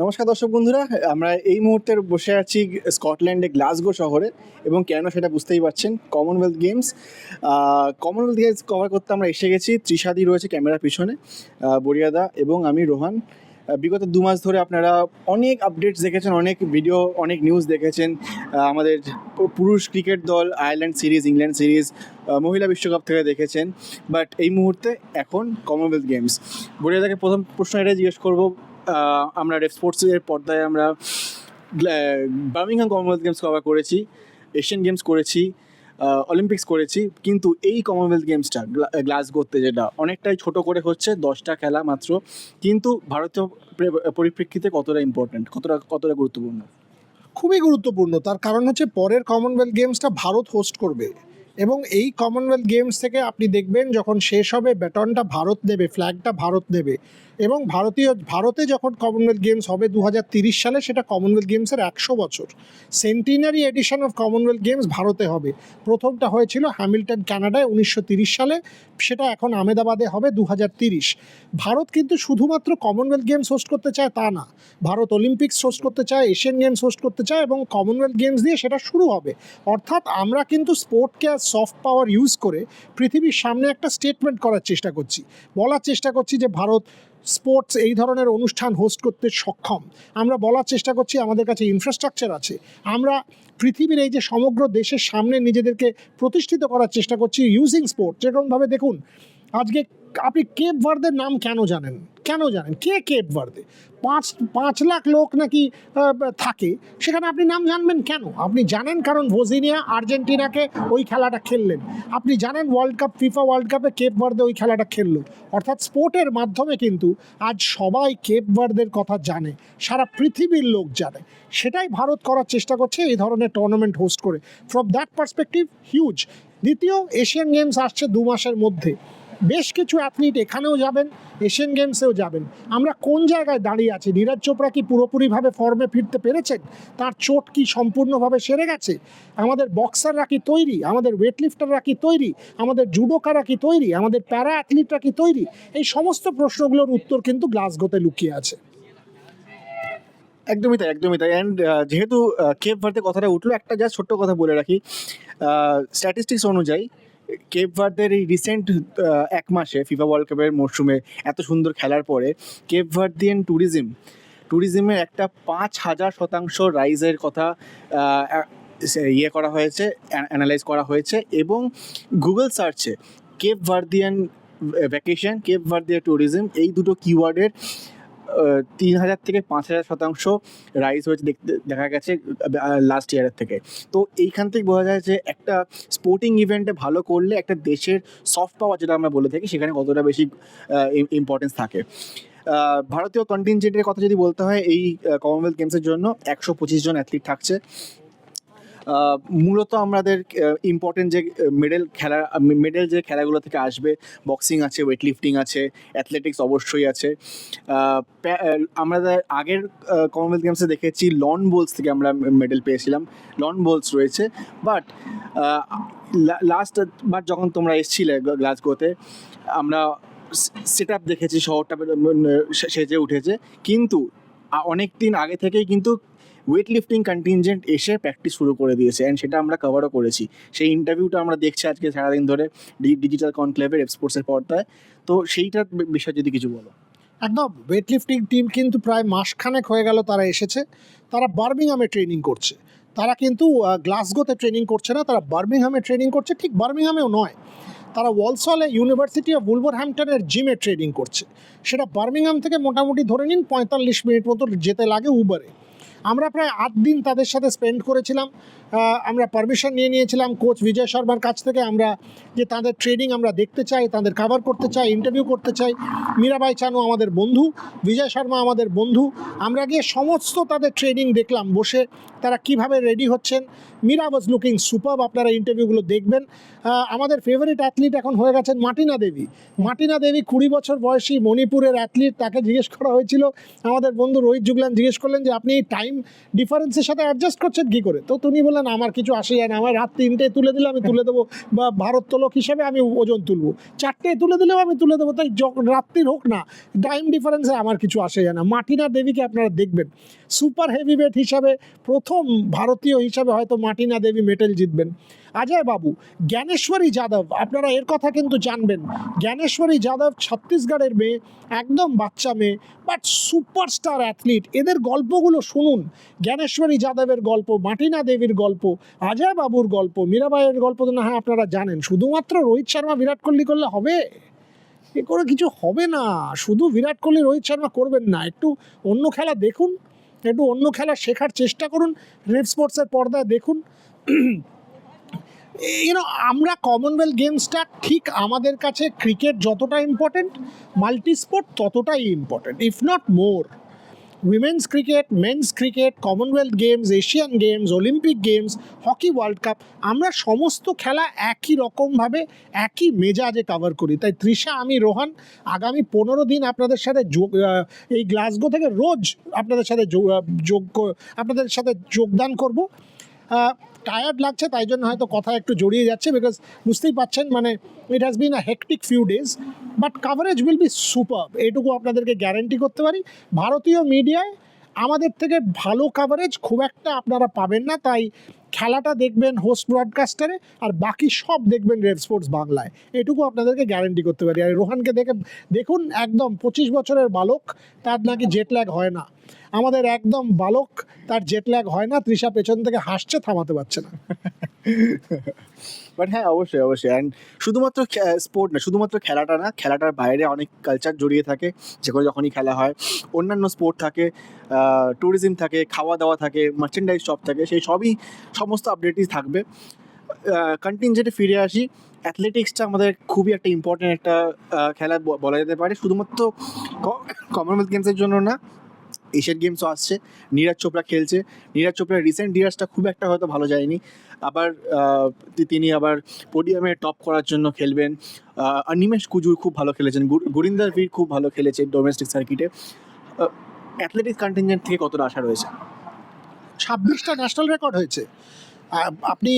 নমস্কার দর্শক বন্ধুরা, আমরা এই মুহূর্তে বসে আছি স্কটল্যান্ডে গ্লাসগো শহরে এবং কেন সেটা বুঝতেই পারছেন, Commonwealth games. Commonwealth games cover করতে আমরা এসে গেছি। তৃষাদি রয়েছে ক্যামেরার পিছনে, বরিয়াদা এবং আমি রোহান। বিগত 2 মাস ধরে আপনারা অনেক আপডেটস দেখেছেন, অনেক ভিডিও, অনেক নিউজ দেখেছেন। আমাদের পুরুষ ক্রিকেট দল আয়ারল্যান্ড সিরিজ, ইংল্যান্ড সিরিজ, মহিলা বিশ্বকাপ থেকে দেখেছেন। বাট এই মুহূর্তে এখন কমনওয়েলথ গেমস। বরিয়াদাকে প্রথম প্রশ্ন এটাই জিজ্ঞেস করবো, আমরা রেফ স্পোর্টসের পর্দায় আমরা বার্মিংহাম কমনওয়েলথ গেমস কভার করেছি, এশিয়ান গেমস করেছি, অলিম্পিক্স করেছি, কিন্তু এই কমনওয়েলথ গেমসটা গ্লাসগোতে যেটা অনেকটাই ছোট করে হচ্ছে, 10টা খেলা মাত্র, কিন্তু ভারতীয় পরিপ্রেক্ষিতে কতটা ইম্পর্ট্যান্ট, কতটা গুরুত্বপূর্ণ? খুবই গুরুত্বপূর্ণ। তার কারণ হচ্ছে পরের কমনওয়েলথ গেমসটা ভারত হোস্ট করবে এবং এই কমনওয়েলথ গেমস থেকে আপনি দেখবেন যখন শেষ হবে ব্যাটনটা ভারত দেবে, ফ্ল্যাগটা ভারত দেবে এবং ভারতে যখন কমনওয়েলথ গেমস হবে 2030 সালে, সেটা কমনওয়েলথ গেমসের 100 বছর centenary edition of Commonwealth games ভারতে হবে। প্রথমটা হয়েছিল হ্যামিল্টন কানাডায় 1930 সালে, সেটা এখন আহমেদাবাদে হবে 2030। ভারত কিন্তু শুধুমাত্র কমনওয়েলথ গেমস হোস্ট করতে চায় তা না, ভারত অলিম্পিক্স হোস্ট করতে চায়, এশিয়ান গেমস হোস্ট করতে চায় এবং কমনওয়েলথ গেমস দিয়ে সেটা শুরু হবে। অর্থাৎ আমরা কিন্তু স্পোর্টকে আর সফট পাওয়ার ইউজ করে পৃথিবীর সামনে একটা স্টেটমেন্ট করার চেষ্টা করছি, বলার চেষ্টা করছি যে ভারত স্পোর্টস এই ধরনের অনুষ্ঠান হোস্ট করতে সক্ষম। আমরা বলার চেষ্টা করছি আমাদের কাছে ইনফ্রাস্ট্রাকচার আছে, আমরা পৃথিবীর এই যে সমগ্র দেশের সামনে নিজেদেরকে প্রতিষ্ঠিত করার চেষ্টা করছি ইউজিং স্পোর্ট। যেরকমভাবে দেখুন, আজকে আপনি কেপ ভার্দের নাম কেন জানেন? কে কেপ ভার্দে? 5 লাখ লোক নাকি থাকে সেখানে, আপনি নাম জানবেন কেন? আপনি জানেন কারণ ভোজিনিয়া আর্জেন্টিনাকে ওই খেলাটা খেললেন। আপনি জানেন ফিফা ওয়ার্ল্ড কাপে কেপ ভার্দে ওই খেলাটা খেললো। অর্থাৎ স্পোর্টের মাধ্যমে কিন্তু আজ সবাই কেপ ভার্দের কথা জানে, সারা পৃথিবীর লোক জানে। সেটাই ভারত করার চেষ্টা করছে এই ধরনের টুর্নামেন্ট হোস্ট করে। From that perspective huge. দ্বিতীয়, এশিয়ান গেমস আসছে 2 মাসের মধ্যে। বেশ কিছু অ্যাথলিট এখানেও যাবেন, এশিয়ান গেমসেও যাবেন। আমরা কোন জায়গায় দাঁড়িয়ে আছি? নীরজ চোপড়া কি পুরোপুরিভাবে ফর্মে ফিরতে পেরেছেন? তার চোট কি সম্পূর্ণভাবে সেরে গেছে? আমাদের বক্সাররা কি তৈরি? আমাদের ওয়েটলিফটাররা কি তৈরি? আমাদের জুডোকারা কি তৈরি? আমাদের প্যারা অ্যাথলিটরা কি তৈরি? এই সমস্ত প্রশ্নগুলোর উত্তর কিন্তু গ্লাসগোতে লুকিয়ে আছে। একদমই তাই, একদমই তাই। অ্যান্ড যেহেতু কেপ ভার্দে কথাটা উঠলো, একটা যা ছোট্ট কথা বলে রাখি। স্ট্যাটিস্টিক্স অনুযায়ী কেপ ভার্দের এই রিসেন্ট 1 মাসে ফিফা ওয়ার্ল্ড কাপের মরশুমে এত সুন্দর খেলার পরে কেপ ভার্দিয়ান ট্যুরিজমের একটা 5,000% রাইজের কথা করা হয়েছে, অ্যানালাইজ করা হয়েছে। এবং গুগল সার্চে Cape Verdean vacation, Cape Verdean tourism, এই দুটো কিওয়ার্ডের 3,000 থেকে 5,000% রাইজ হয়েছে দেখা গেছে লাস্ট ইয়ারের থেকে। তো এইখান থেকে বোঝা যায় যে একটা স্পোর্টিং ইভেন্টে ভালো করলে একটা দেশের সফট পাওয়ার, যেটা আমরা বলে থাকি, সেখানে কতটা বেশি ইম্পর্টেন্স থাকে। ভারতীয় কন্টিনজেন্টের কথা যদি বলতে হয়, এই কমনওয়েলথ গেমসের জন্য 125 জন অ্যাথলিট থাকছে। মূলত আমাদের ইম্পর্টেন্ট যে মেডেল যে খেলাগুলো থেকে আসবে, বক্সিং আছে, ওয়েট লিফটিং আছে, অ্যাথলেটিক্স অবশ্যই আছে। আমাদের আগের কমনওয়েলথ গেমসে দেখেছি লন বোলস থেকে আমরা মেডেল পেয়েছিলাম, লন বোলস রয়েছে। বাট লাস্ট বার যখন তোমরা এসছিলে গ্লাসগোতে, আমরা সেট আপ দেখেছি, শহরটা সেজে উঠেছে, কিন্তু অনেক দিন আগে থেকেই কিন্তু ওয়েট লিফটিং কন্টিনজেন্ট এসে প্র্যাকটিস শুরু করে দিয়েছে, অ্যান্ড সেটা আমরা কভারও করেছি। সেই ইন্টারভিউটা আমরা দেখছি আজকে সারাদিন ধরে ডিজিটাল কনক্লেভের রেফ স্পোর্টসের পর্দায়। তো সেইটার বিষয়ে যদি কিছু বলো। একদম, ওয়েট লিফটিং টিম কিন্তু প্রায় মাসখানেক হয়ে গেল তারা এসেছে। তারা বার্মিংহামে ট্রেনিং করছে। তারা কিন্তু গ্লাসগোতে ট্রেনিং করছে না, তারা বার্মিংহামে ট্রেনিং করছে। ঠিক বার্মিংহামেও নয়, তারা ওয়ালসলে ইউনিভার্সিটি অফ উলভারহ্যাম্পটনের জিমে ট্রেনিং করছে। সেটা বার্মিংহাম থেকে মোটামুটি ধরে নিন 45 মিনিট মতো যেতে লাগে উবারে। আমরা প্রায় 8 দিন তাদের সাথে স্পেন্ড করেছিলাম। আমরা পারমিশন নিয়েছিলাম কোচ বিজয় শর্মার কাছ থেকে, আমরা যে তাদের ট্রেনিং আমরা দেখতে চাই, তাদের কভার করতে চাই, ইন্টারভিউ করতে চাই। মীরাবাই চানু আমাদের বন্ধু, বিজয় শর্মা আমাদের বন্ধু। আমরা গিয়ে সমস্ত তাদের ট্রেনিং দেখলাম বসে। তারা কিভাবে রেডি হচ্ছেন। মীরা ওয়াজ লুকিং সুপারব, আপনারা ইন্টারভিউগুলো দেখবেন। আমাদের ফেভারিট অ্যাথলিট এখন হয়ে গেছেন মার্টিনা দেবী। মার্টিনা দেবী 20 বছর বয়সী মণিপুরের অ্যাথলিট। তাকে জিজ্ঞেস করা হয়েছিল, আমাদের বন্ধু রোহিত জুগলান জিজ্ঞেস করলেন যে আপনি টাইম ডিফারেন্সের সাথে অ্যাডজাস্ট করছেন কী করে, তো তিনি বললেন আমার কিছু আসে যায় না, আমার রাত 3টে তুলে দিলে আমি তুলে দেবো, বা ভারোত্তোলক হিসেবে আমি ওজন তুলবো, 4টে তুলে দিলেও আমি তুলে দেবো, তাই রাত্রির হোক না, টাইম ডিফারেন্সে আমার কিছু আসে যায় না। মার্টিনা দেবীকে আপনারা দেখবেন সুপার হেভিওয়েট হিসাবে প্রথম ভারতীয় হিসাবে হয়তো মার্টিনা দেবী মেডেল জিতবেন। অজয় বাবু, জ্ঞানেশ্বরী যাদব, আপনারা এর কথা কিন্তু জানবেন। জ্ঞানেশ্বরী যাদব ছত্তিশগড়ের মেয়ে, একদম বাচ্চা মেয়ে, বাট সুপারস্টার অ্যাথলিট। এদের গল্পগুলো শুনুন, জ্ঞানেশ্বরী যাদবের গল্প, মার্টিনা দেবীর গল্প, অজয় বাবুর গল্প, মীরাবাইয়ের গল্প তো না হয় আপনারা জানেন। শুধুমাত্র রোহিত শর্মা বিরাট কোহলি করলে হবে? এ করে কিছু হবে না। শুধু বিরাট কোহলি রোহিত শর্মা করবেন না, একটু অন্য খেলা দেখুন, একটু অন্য খেলা শেখার চেষ্টা করুন, রেড স্পোর্টসের পর্দায় দেখুন। আমরা কমনওয়েলথ গেমসটা ঠিক আমাদের কাছে ক্রিকেট যতটা ইম্পর্টেন্ট, মাল্টি স্পোর্ট ততটাই important, if not more. Women's cricket, men's cricket, Commonwealth Games, Asian Games, Olympic Games, hockey World Cup, আমরা সমস্ত খেলা একই রকমভাবে একই মেজাজে কভার করি। তাই তৃষা, আমি রোহান আগামী 15 দিন আপনাদের সাথে এই গ্লাসগো থেকে রোজ আপনাদের সাথে যোগদান করব। টায়ার্ড লাগছে তাই জন্য হয়তো কথা একটু জড়িয়ে যাচ্ছে, বিকজ বুঝতেই পাচ্ছেন মানে ইট has bin a hectic few days, but coverage will be super, এটুকু আপনাদেরকে গ্যারেন্টি করতে পারি। ভারতীয় মিডিয়ায় আমাদের থেকে ভালো কাভারেজ খুব একটা আপনারা পাবেন না, তাই খেলাটা দেখবেন হোস্ট ব্রডকাস্টারে, আর বাকি সব দেখবেন রেড স্পোর্টস বাংলায়, এটুকু আপনাদেরকে গ্যারেন্টি করতে পারি। আর রোহানকে দেখুন, একদম 25 বছরের বালক, তার নাকি জেট ল্যাগ হয় না। আমাদের একদম বালক, তার জেট ল্যাগ হয় না। তৃষা পেছন থেকে হাসছে, থামাতে পারছে না। বাট হ্যাঁ, অবশ্যই অবশ্যই। অ্যান্ড শুধুমাত্র স্পোর্ট না, শুধুমাত্র খেলাটা না, খেলাটার বাইরে অনেক কালচার জড়িয়ে থাকে, যেগুলো যখনই খেলা হয় অন্যান্য স্পোর্ট থাকে, ট্যুরিজম থাকে, খাওয়া দাওয়া থাকে, মার্চেন্ডাইজ শপ থাকে, সেই সমস্ত আপডেটই থাকবে। কন্টিনজেন্টে ফিরে আসি, অ্যাথলেটিক্সটা আমাদের খুবই একটা ইম্পর্ট্যান্ট একটা খেলা বলা যেতে পারে, শুধুমাত্র কমনওয়েলথ গেমসের জন্য না, এশিয়ান গেমসও আসছে, নীরাজ চোপড়া খেলছে। নীরাজ চোপড়ার রিসেন্ট ইয়ার্সটা খুব একটা হয়তো ভালো যায়নি, আবার তিনি আবার পোডিয়ামে টপ করার জন্য খেলবেন। অনিমেষ কুজুর খুব ভালো খেলেছেন, গুরিন্দর বীর খুব ভালো খেলেছে ডোমেস্টিক সার্কিটে। অ্যাথলেটিক্স কন্টিনজেন্ট থেকে কতটা আশা রয়েছে? 26টা ন্যাশনাল রেকর্ড হয়েছে। আপনি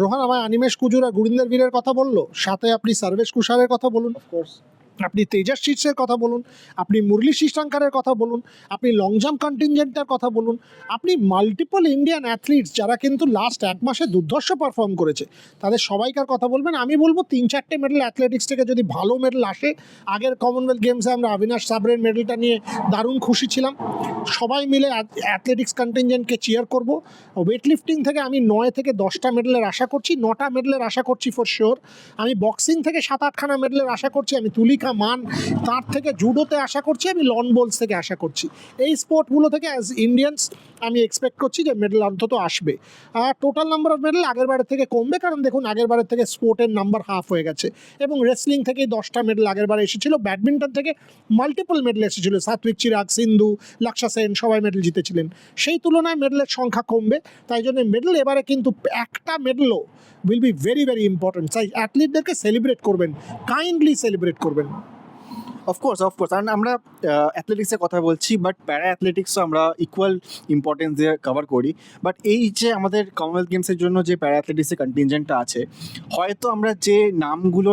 রোহান আমায় অনিমেষ কুজুর আর গুরিন্দর বীরের কথা বললো, সাথে আপনি সর্বেশ কুশারের কথা বলুন, অফকোর্স আপনি তেজাস শীর্ষের কথা বলুন, আপনি মুরলী শ্রীশঙ্করের কথা বলুন, আপনি লং জাম্প কন্টিনজেন্টের কথা বলুন, আপনি মাল্টিপল ইন্ডিয়ান অ্যাথলিটস যারা কিন্তু লাস্ট 1 মাসে দুর্ধর্ষ পারফর্ম করেছে, তাদের সবাইকার কথা বলবেন। আমি বলবো 3-4টে মেডেল অ্যাথলেটিক্স থেকে যদি ভালো মেডেল আসে, আগের কমনওয়েলথ গেমসে আমরা অবিনাশ সাবরের মেডেলটা নিয়ে দারুণ খুশি ছিলাম। সবাই মিলে অ্যাথলেটিক্স কন্টিনজেন্টকে চিয়ার করব। ওয়েট লিফটিং থেকে আমি 9 থেকে 10টা মেডেলের আশা করছি, 9টা মেডেলের আশা করছি ফর শিওর। আমি বক্সিং থেকে 7-8খানা মেডেলের আশা করছি, আমি তুলিকা মান তার থেকে জুডোতে আশা করছি, আমি লন বোলস থেকে আশা করছি। এই স্পোর্টগুলো থেকে অ্যাজ ইন্ডিয়ান্স আমি এক্সপেক্ট করছি যে মেডেল অন্তত আসবে। টোটাল নাম্বার অফ মেডেল আগের বারের থেকে কমবে, কারণ দেখুন আগের বারের থেকে স্পোর্টের নাম্বার হাফ হয়ে গেছে, এবং রেসলিং থেকেই 10টা মেডেল আগের বারে এসেছিল, ব্যাডমিন্টন থেকে মাল্টিপল মেডেল এসেছিল, সাত্বিক চিরাগ, সিন্ধু, লক্ষ্য সেন সবাই মেডেল জিতেছিলেন, সেই তুলনায় মেডেলের সংখ্যা কমবে। তাই জন্য মেডেল এবারে কিন্তু একটা মেডেলও will be very very important. তাই অ্যাথলিটদেরকে সেলিব্রেট করবেন, কাইন্ডলি সেলিব্রেট করবেন। অফকোর্স কারণ আমরা অ্যাথলেটিক্সের কথা বলছি, বাট প্যারা অ্যাথলেটিক্সও আমরা ইকুয়াল ইম্পর্টেন্স দিয়ে কভার করি। বাট এই যে আমাদের কমনওয়েলথ গেমসের জন্য যে প্যারা অ্যাথলেটিক্সের কন্টিনজেন্টটা আছে, হয়তো আমরা যে নামগুলো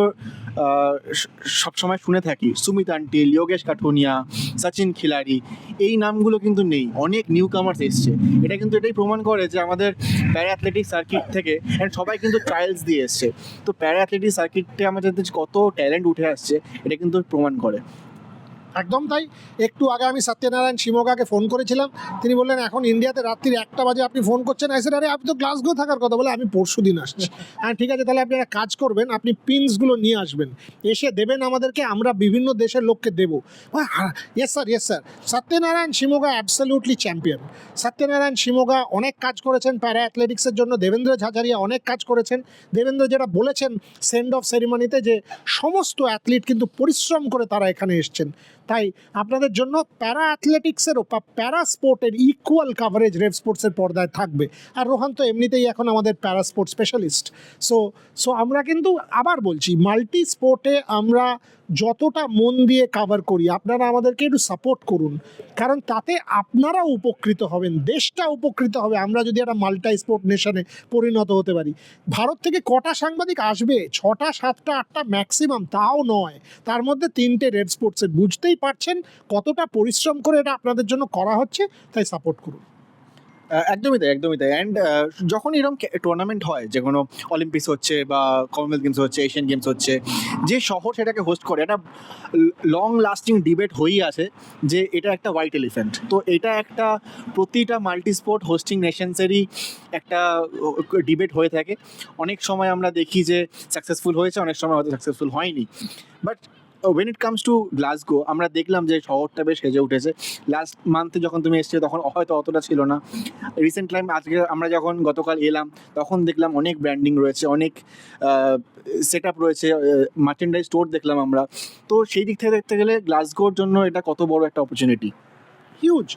সবসময় শুনে থাকি, সুমিত আন্টিল, যোগেশ কাঠুনিয়া, সচিন খিলাড়ি, এই নামগুলো কিন্তু নেই, অনেক নিউ কামার্স এসছে। এটা কিন্তু এটাই প্রমাণ করে যে আমাদের প্যারা অ্যাথলেটিক্স সার্কিট থেকে, অ্যান্ড সবাই কিন্তু ট্রায়ালস দিয়ে এসছে, তো প্যারা অ্যাথলেটিক্স সার্কিটে আমাদের কত ট্যালেন্ট উঠে আসছে এটা কিন্তু প্রমাণ করে। একদম তাই। একটু আগে আমি সত্যনারায়ণ শিমোগাকে ফোন করেছিলাম, তিনি বললেন এখন ইন্ডিয়াতে রাত্রির 1টা বাজে আপনি ফোন করছেন। স্যার আরে আপনি তো গ্লাসগো থাকার কথা, বলে আমি পরশু দিন আসছি। হ্যাঁ ঠিক আছে, তাহলে আপনি একটা কাজ করবেন, আপনি পিনসগুলো নিয়ে আসবেন, এসে দেবেন আমাদেরকে, আমরা বিভিন্ন দেশের লোককে দেবো। Yes sir. Satyanarayan Shimoga absolutely champion. Satyanarayan Shimoga অনেক কাজ করেছেন প্যারা অ্যাথলেটিক্সের জন্য, দেবেন্দ্র ঝাঝারিয়া অনেক কাজ করেছেন। দেবেন্দ্র যেটা বলেছেন সেন্ড অফ সেরিমনিতে, যে সমস্ত অ্যাথলিট কিন্তু পরিশ্রম করে তারা এখানে এসছেন, তাই আপনাদের জন্য প্যারা অ্যাথলেটিক্সেরও বা প্যারা স্পোর্টের ইকুয়াল কাভারেজ রেভ স্পোর্টসের পর্দায় থাকবে। আর রোহান তো এমনিতেই এখন আমাদের প্যারা স্পোর্ট স্পেশালিস্ট। সো আমরা কিন্তু আবার বলছি, মাল্টি স্পোর্টে আমরা যতটা মন দিয়ে কাভার করি, আপনারা আমাদেরকে একটু সাপোর্ট করুন, কারণ তাতে আপনারা উপকৃত হবেন, দেশটা উপকৃত হবে আমরা যদি একটা মাল্টি স্পোর্ট নেশনে পরিণত হতে পারি। ভারত থেকে কটা সাংবাদিক আসবে? 6টা 7টা 8টা ম্যাক্সিমাম, তাও নয়, তার মধ্যে 3টে রেড স্পোর্টসের। বুঝতেই পারছেন কতটা পরিশ্রম করে এটা আপনাদের জন্য করা হচ্ছে, তাই সাপোর্ট করুন। একদমই তাই, একদমই তাই। অ্যান্ড যখন এরকম টুর্নামেন্ট হয়, যে কোনো অলিম্পিক্স হচ্ছে বা কমনওয়েলথ গেমস হচ্ছে, এশিয়ান গেমস হচ্ছে, যে শহর সেটাকে হোস্ট করে, একটা লং লাস্টিং ডিবেট হয়েই আছে যে এটা একটা হোয়াইট এলিফ্যান্ট। তো এটা একটা প্রতিটা মাল্টি স্পোর্ট হোস্টিং নেশনসেরই একটা ডিবেট হয়ে থাকে। অনেক সময় আমরা দেখি যে সাকসেসফুল হয়েছে, অনেক সময় হয়তো সাকসেসফুল হয়নি। But when it comes to Glasgow, আমরা দেখলাম যে শহরটা বেশ সেজে উঠেছে। লাস্ট মান্থে যখন তুমি এসেছিলে তখন হয়তো অতটা ছিল না। রিসেন্ট টাইম আজকে আমরা যখন গতকাল এলাম তখন দেখলাম অনেক ব্র্যান্ডিং রয়েছে, অনেক সেট আপ রয়েছে, মার্চেন্ডাইজ স্টোর দেখলাম আমরা। তো সেই দিক থেকে দেখতে গেলে গ্লাসগোর জন্য এটা কত বড় একটা অপরচুনিটি। হিউজ।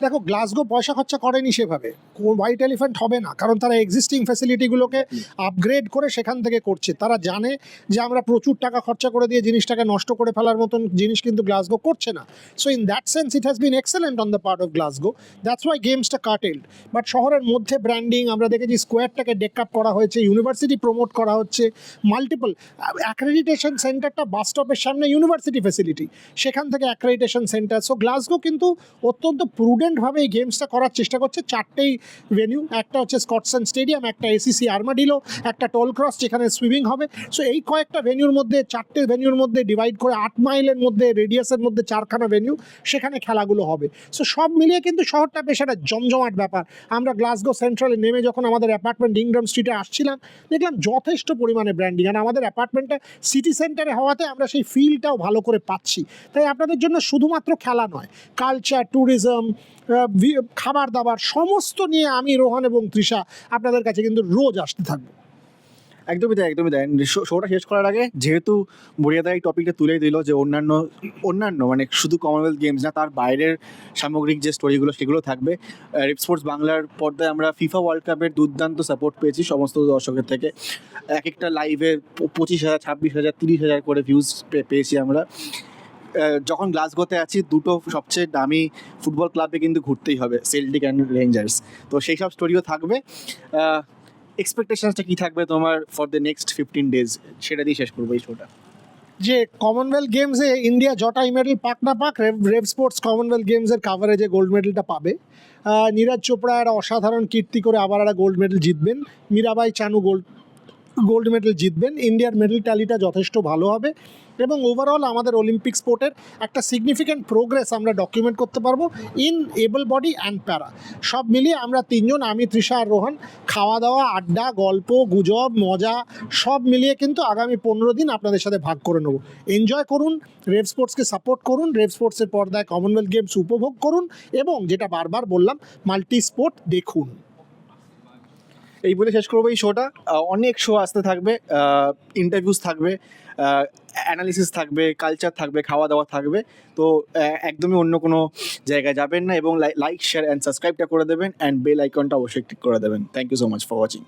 দেখো, গ্লাসগো পয়সা খরচা করেনি সেভাবে, হোয়াইট এলিফ্যান্ট হবে না, কারণ তারা এক্সিস্টিং ফ্যাসিলিটিগুলোকে আপগ্রেড করে সেখান থেকে করছে। তারা জানে যে আমরা প্রচুর টাকা খরচা করে দিয়ে জিনিসটাকে নষ্ট করে ফেলার মতন জিনিস কিন্তু গ্লাসগো করছে না। So in that sense it has been excellent on the part of Glasgow. That's why গেমসটা কাটেল্ড। বাট শহরের মধ্যে ব্র্যান্ডিং, আমরা দেখেছি স্কোয়ারটাকে ডেক আপ করা হয়েছে, ইউনিভার্সিটি প্রমোট করা হচ্ছে, মাল্টিপল অ্যাক্রেডিটেশন সেন্টারটা বাস স্টপের সামনে ইউনিভার্সিটি ফ্যাসিলিটি, সেখান থেকে অ্যাক্রেডিটেশন সেন্টার। সো গ্লাসগো কিন্তু অত্যন্ত প্রুডেন্টভাবে এই গেমসটা করার চেষ্টা করছে। 4টেই ভেন্যু, একটা হচ্ছে স্কটসন স্টেডিয়াম, একটা এসিসি আর্মাডিলো, একটা টোল ক্রস যেখানে সুইমিং হবে। সো এই কয়েকটা ভেন্যুর মধ্যে, 4টে ভেন্যুর মধ্যে ডিভাইড করে 8 মাইলের মধ্যে রেডিয়াসের মধ্যে 4খানা ভেন্যু, সেখানে খেলাগুলো হবে। সো সব মিলিয়ে কিন্তু শহরটা বেশ একটা জমজমাট ব্যাপার। আমরা গ্লাসগো সেন্ট্রালে নেমে যখন আমাদের অ্যাপার্টমেন্ট ইংড্রাম স্ট্রিটে আসছিলাম, দেখলাম যথেষ্ট পরিমাণে ব্র্যান্ডিং, আর আমাদের অ্যাপার্টমেন্টটা সিটি সেন্টারে হওয়াতে আমরা সেই ফিলটাও ভালো করে পাচ্ছি। তাই আপনাদের জন্য শুধুমাত্র খেলা নয়, কালচার, ট্যুরিজম, খাবার দাবার সমস্ত নিয়ে আমি, রোহান এবং তৃষা আপনাদের কাছে কিন্তু রোজ আসতে থাকবো। একদমই তাই, একদমই তাই। শোটা শেষ করার আগে যেহেতু বরিয়াদা এই টপিকটা তুলেই দিল যে অন্যান্য মানে শুধু কমনওয়েলথ গেমস না, তার বাইরের সামগ্রিক যে স্টোরিগুলো সেগুলো থাকবে। রেভ স্পোর্টস বাংলার পর্দায় আমরা ফিফা ওয়ার্ল্ড কাপের দুর্দান্ত সাপোর্ট পেয়েছি সমস্ত দর্শকের থেকে। এক একটা লাইভে 25,000, 26,000, 30,000 করে ভিউজ পেয়েছি আমরা। যখন গ্লাসগোতে আছি, দুটো সবচেয়ে দামি ফুটবল ক্লাবে কিন্তু ঘুরতেই হবে, সেল্টিক অ্যান্ড রেঞ্জার্স। তো সেই সব স্টোরিও থাকবে। এক্সপেকটেশনসটা কী থাকবে তোমার ফর দ্য নেক্সট 15 days, সেটা দিয়ে শেষ করবো এই শোটা। যে কমনওয়েলথ গেমসে ইন্ডিয়া যটাই মেডেল পাক না পাক, রেভ স্পোর্টস কমনওয়েলথ গেমসের কাভারেজে গোল্ড মেডেলটা পাবে। নীরজ চোপড়া একটা অসাধারণ কীর্তি করে আবার একটা গোল্ড মেডেল জিতবেন, মীরাবাই চানু গোল্ড মেডেল জিতবেন, ইন্ডিয়ার মেডেল ট্যালিটা যথেষ্ট ভালো হবে, এবং ওভারঅল আমাদের অলিম্পিক স্পোর্টের একটা সিগনিফিক্যান্ট প্রোগ্রেস আমরা ডকুমেন্ট করতে পারবো ইন এবল বডি অ্যান্ড প্যারা। সব মিলিয়ে আমরা তিনজন, আমি, তৃষা আর রোহান, খাওয়া দাওয়া, আড্ডা, গল্প গুজব, মজা সব মিলিয়ে কিন্তু আগামী 15 দিন আপনাদের সাথে ভাগ করে নেবো। এনজয় করুন, রেভ স্পোর্টসকে সাপোর্ট করুন, রেভ স্পোর্টসের পর্দায় কমনওয়েলথ গেমস উপভোগ করুন, এবং যেটা বারবার বললাম, মাল্টি স্পোর্ট দেখুন। এই বলে শেষ করবো এই শোটা। অনেক শো আসতে থাকবে, ইন্টারভিউস থাকবে, অ্যানালিসিস থাকবে, কালচার থাকবে, খাওয়া দাওয়া থাকবে। তো একদমই অন্য কোনো জায়গায় যাবেন না, এবং লাইক, শেয়ার অ্যান্ড সাবস্ক্রাইবটা করে দেবেন, অ্যান্ড বেল আইকনটা অবশ্যই ক্লিক করে দেবেন। Thank you so much for watching.